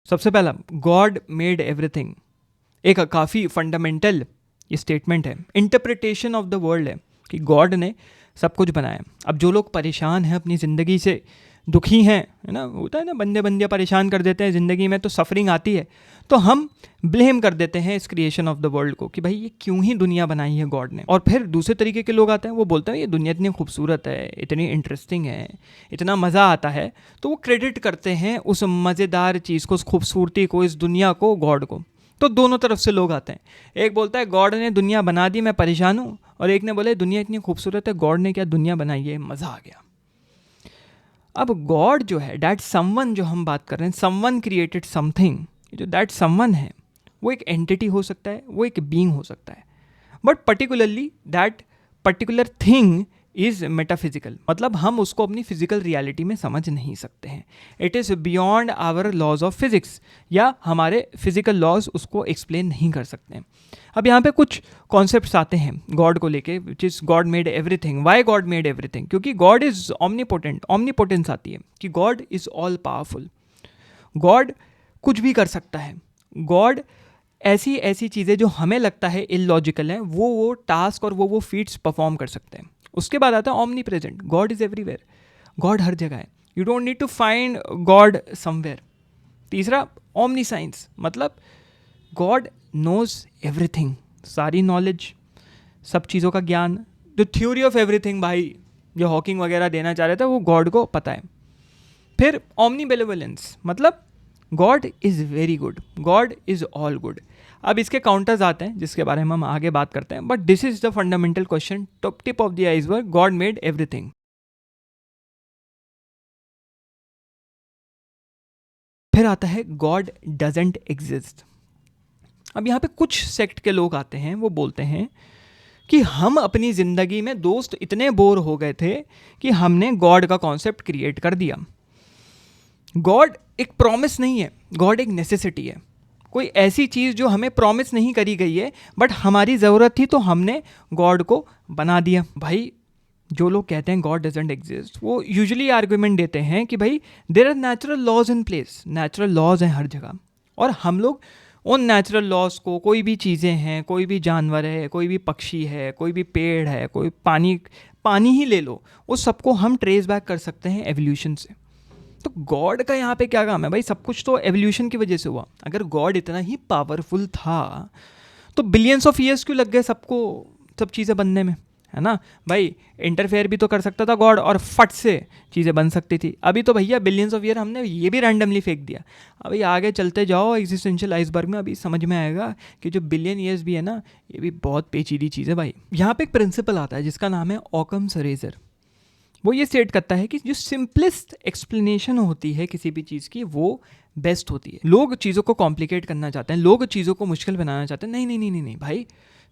सबसे पहला, God made everything, एक काफ़ी फंडामेंटल ये स्टेटमेंट है, इंटरप्रिटेशन ऑफ द वर्ल्ड है कि गॉड ने सब कुछ बनाया। अब जो लोग परेशान हैं अपनी ज़िंदगी से, दुखी हैं, है ना, होता है ना, बंदे बंदे परेशान कर देते हैं ज़िंदगी में, तो सफरिंग आती है, तो हम ब्लेम कर देते हैं इस क्रिएशन ऑफ द वर्ल्ड को कि भाई ये क्यों ही दुनिया बनाई है गॉड ने। और फिर दूसरे तरीके के लोग आते हैं, वो बोलते हैं ये दुनिया इतनी खूबसूरत है, इतनी इंटरेस्टिंग है, इतना मज़ा आता है, तो वो क्रेडिट करते हैं उस मज़ेदार चीज़ को, उस खूबसूरती को, इस दुनिया को गॉड को। तो दोनों तरफ से लोग आते हैं। एक बोलता है गॉड ने दुनिया बना दी, मैं परेशान हूँ, और एक ने बोले दुनिया इतनी खूबसूरत है, गॉड ने क्या दुनिया बनाई है, मज़ा आ गया। अब गॉड जो है, दैट समवन जो हम बात कर रहे हैं, समवन क्रिएटेड समथिंग, जो दैट समवन है वो एक एंटिटी हो सकता है, वो एक बीइंग हो सकता है, but particularly that particular thing is metaphysical, मतलब हम उसको अपनी फिजिकल रियलिटी में समझ नहीं सकते हैं। It is beyond our laws of physics, या हमारे फिजिकल लॉज उसको एक्सप्लेन नहीं कर सकते हैं। अब यहाँ पे कुछ कॉन्सेप्ट्स आते हैं गॉड को लेके, which is God made everything. Y God made everything? क्योंकि गॉड इज़ ऑमनीपोटेंट, ऑमनीपोटेंस आती है कि God is all powerful, God कुछ भी कर सकता है। गॉड ऐसी ऐसी चीज़ें जो हमें लगता है इलॉजिकल हैं, वो टास्क और वो फीट्स परफॉर्म कर सकते हैं। उसके बाद आता है omnipresent, God is everywhere, God हर जगह है, you don't need to find God somewhere. तीसरा ऑमनी साइंस, मतलब गॉड नोज एवरीथिंग, सारी नॉलेज, सब चीज़ों का ज्ञान, द थ्योरी ऑफ एवरीथिंग भाई जो हॉकिंग वगैरह देना चाह रहे थे, वो गॉड को पता है। फिर ऑमनी बेनेवोलेंस, मतलब God is very good, God is all good. अब इसके काउंटर्स आते हैं जिसके बारे में हम आगे बात करते हैं, but this is the fundamental question, top tip of the iceberg, God made everything. फिर आता है गॉड डजंट एग्जिस्ट। अब यहाँ पे कुछ सेक्ट के लोग आते हैं, वो बोलते हैं कि हम अपनी ज़िंदगी में दोस्त इतने बोर हो गए थे कि हमने गॉड का कॉन्सेप्ट क्रिएट कर दिया। गॉड एक प्रॉमिस नहीं है, गॉड एक नेसेसिटी है, कोई ऐसी चीज़ जो हमें प्रॉमिस नहीं करी गई है, बट हमारी ज़रूरत थी तो हमने गॉड को बना दिया। भाई जो लोग कहते हैं गॉड डजंट एग्जिस्ट, वो यूजुअली आर्गुमेंट देते हैं कि भाई there are natural laws in place, natural laws हैं हर जगह, और हम लोग उन नेचुरल लॉज को, कोई भी चीज़ें हैं, कोई भी जानवर है, कोई भी पक्षी है, कोई भी पेड़ है, कोई पानी ही ले लो, उस सबको हम ट्रेस बैक कर सकते हैं एवोल्यूशन से। तो गॉड का यहाँ पे क्या काम है भाई? सब कुछ तो एवोल्यूशन की वजह से हुआ। अगर गॉड इतना ही पावरफुल था तो बिलियंस ऑफ ईयर्स क्यों लग गए सबको सब चीज़ें बनने में, है ना भाई? इंटरफेयर भी तो कर सकता था गॉड और फट से चीज़ें बन सकती थी। अभी तो भैया बिलियंस ऑफ ईयर हमने ये भी रैंडमली फेंक दिया। अभी आगे चलते जाओ एग्जिस्टेंशियल आइसबर्ग में, अभी समझ में आएगा कि जो बिलियन ईयर्स भी है ना, ये भी बहुत पेचीदी चीज़ है भाई। यहाँ पे एक प्रिंसिपल आता है जिसका नाम है ऑकम्स रेजर। वो ये स्टेट करता है कि जो सिंपलेस्ट एक्सप्लेनेशन होती है किसी भी चीज़ की, वो बेस्ट होती है। लोग चीज़ों को कॉम्प्लिकेट करना चाहते हैं, लोग चीज़ों को मुश्किल बनाना चाहते हैं। नहीं नहीं नहीं नहीं नहीं भाई,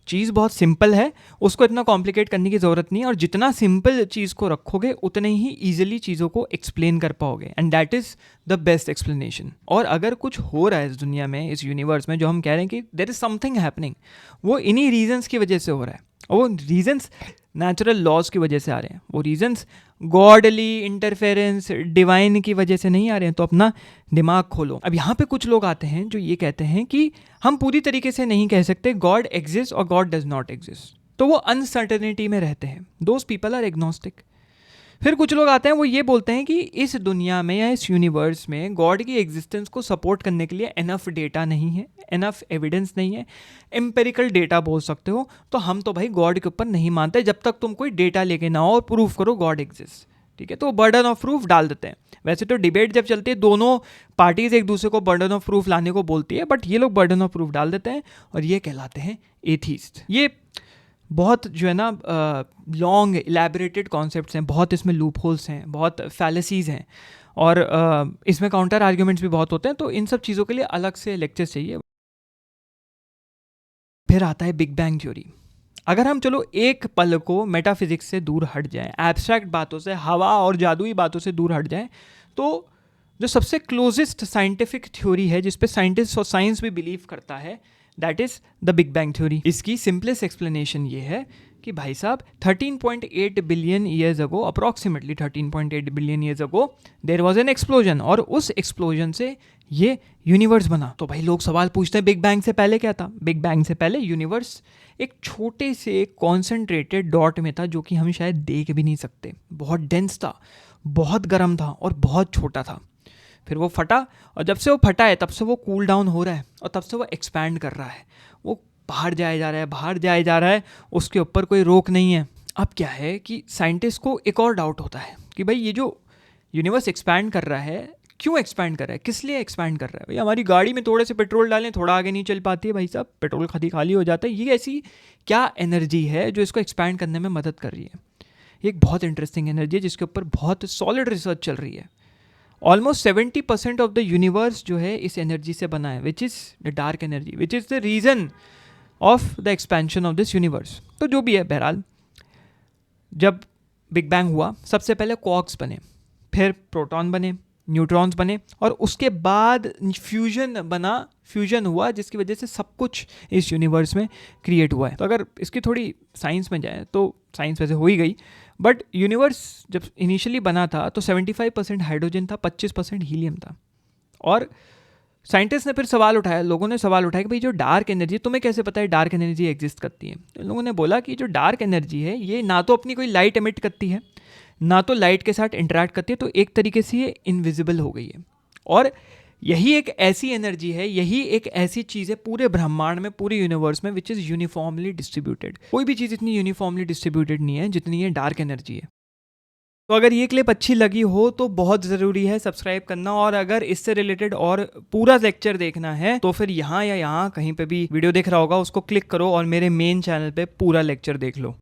चीज़ बहुत सिंपल है, उसको इतना कॉम्प्लिकेट करने की ज़रूरत नहीं है, और जितना सिंपल चीज़ को रखोगे उतने ही ईजिली चीज़ों को एक्सप्लेन कर पाओगे, and that is the best explanation. और अगर कुछ हो रहा है इस दुनिया में, इस यूनिवर्स में, जो हम कह रहे हैं कि देयर इज़ समथिंग हैपनिंग, वो इन्हीं रीजन्स की वजह से हो रहा है, और वो रीजन्स नेचुरल लॉज की वजह से आ रहे हैं, वो रीजन्स गॉडली इंटरफेरेंस डिवाइन की वजह से नहीं आ रहे हैं। तो अपना दिमाग खोलो। अब यहाँ पे कुछ लोग आते हैं जो ये कहते हैं कि हम पूरी तरीके से नहीं कह सकते गॉड एग्जिस्ट और गॉड डज नॉट एग्जिस्ट, तो वो अनसर्टेनिटी में रहते हैं। Those people are agnostic. फिर कुछ लोग आते हैं, वो ये बोलते हैं कि इस दुनिया में या इस यूनिवर्स में गॉड की एग्जिस्टेंस को सपोर्ट करने के लिए इनफ डेटा नहीं है, इनफ एविडेंस नहीं है, एम्पेरिकल डेटा बोल सकते हो। तो हम तो भाई गॉड के ऊपर नहीं मानते जब तक तुम कोई डेटा लेके ना आओ और प्रूफ करो गॉड एग्जिस्ट। ठीक है, तो बर्डन ऑफ प्रूफ डाल देते हैं। वैसे तो डिबेट जब चलती है, दोनों पार्टीज एक दूसरे को बर्डन ऑफ प्रूफ लाने को बोलती है, बट ये लोग बर्डन ऑफ प्रूफ डाल देते हैं और ये कहलाते हैं एथीस्ट। ये बहुत जो है ना लॉन्ग इलेबरेटेड कॉन्सेप्ट्स हैं, बहुत इसमें लूप होल्स हैं, बहुत फैलेसीज़ हैं, और इसमें काउंटर आर्ग्यूमेंट्स भी बहुत होते हैं। तो इन सब चीज़ों के लिए अलग से लेक्चर चाहिए। फिर आता है बिग बैंग थ्योरी। अगर हम चलो एक पल को मेटाफिजिक्स से दूर हट जाएं, एब्स्ट्रैक्ट बातों से, हवा और जादुई बातों से दूर हट जाएं, तो जो सबसे क्लोजेस्ट साइंटिफिक थ्योरी है जिस पे साइंटिस्ट और साइंस भी बिलीव करता है, that is the big bang theory. इसकी सिंपलेस्ट एक्सप्लेनेशन ये है कि भाई साहब 13.8 billion years ago, approximately 13.8 billion years ago there was an explosion, और उस एक्सप्लोजन से ये यूनिवर्स बना। तो भाई लोग सवाल पूछते हैं बिग बैंग से पहले क्या था? बिग बैंग से पहले यूनिवर्स एक छोटे से कॉन्सेंट्रेटेड डॉट में था जो कि हम शायद देख भी नहीं सकते। बहुत डेंस था, बहुत गर्म था और बहुत छोटा था। फिर वो फटा, और जब से वो फटा है तब से वो कूल डाउन हो रहा है और तब से वो एक्सपैंड कर रहा है, वो बाहर जाए जा रहा है, बाहर जाए जा रहा है, उसके ऊपर कोई रोक नहीं है। अब क्या है कि साइंटिस्ट को एक और डाउट होता है कि भाई ये जो यूनिवर्स एक्सपैंड कर रहा है, क्यों एक्सपैंड कर रहा है, किस लिए एक्सपैंड कर रहा है? भाई हमारी गाड़ी में थोड़े से पेट्रोल डालें, थोड़ा आगे नहीं चल पाती है भाई साहब, पेट्रोल खाली हो जाता है। ये ऐसी क्या एनर्जी है जो इसको एक्सपैंड करने में मदद कर रही है? ये एक बहुत इंटरेस्टिंग एनर्जी है जिसके ऊपर बहुत सॉलिड रिसर्च चल रही है। ऑलमोस्ट 70% ऑफ द यूनिवर्स जो है इस एनर्जी से बना है, which is the dark energy, which is the reason of the expansion of this universe. तो जो भी है, बहरहाल जब बिग बैंग हुआ सबसे पहले क्वार्क्स बने, फिर प्रोटॉन बने, न्यूट्रॉन्स बने, और उसके बाद फ्यूजन बना, फ्यूजन हुआ जिसकी वजह से सब कुछ इस यूनिवर्स में क्रिएट हुआ है। तो अगर इसकी थोड़ी साइंस में जाए तो साइंस वैसे हो ही गई, बट यूनिवर्स जब इनिशियली बना था तो 75% हाइड्रोजन था, 25% हीलियम था। और साइंटिस्ट ने फिर सवाल उठाया, लोगों ने सवाल उठाया कि भाई जो डार्क एनर्जी, तुम्हें कैसे पता है डार्क एनर्जी एग्जिस्ट करती है? तो लोगों ने बोला कि जो डार्क एनर्जी है ये ना तो अपनी कोई लाइट एमिट करती है, ना तो लाइट के साथ इंटरेक्ट करती है, तो एक तरीके से ये इनविजिबल हो गई है। और यही एक ऐसी एनर्जी है, यही एक ऐसी चीज़ है पूरे ब्रह्मांड में, पूरे यूनिवर्स में, विच इज़ यूनिफॉर्मली डिस्ट्रीब्यूटेड। कोई भी चीज़ इतनी यूनिफॉर्मली डिस्ट्रीब्यूटेड नहीं है जितनी ये डार्क एनर्जी है। तो अगर ये क्लिप अच्छी लगी हो तो बहुत ज़रूरी है सब्सक्राइब करना, और अगर इससे रिलेटेड और पूरा लेक्चर देखना है तो फिर यहाँ या यहाँ कहीं पे भी वीडियो दिख रहा होगा, उसको क्लिक करो और मेरे मेन चैनल पे पूरा लेक्चर देख लो।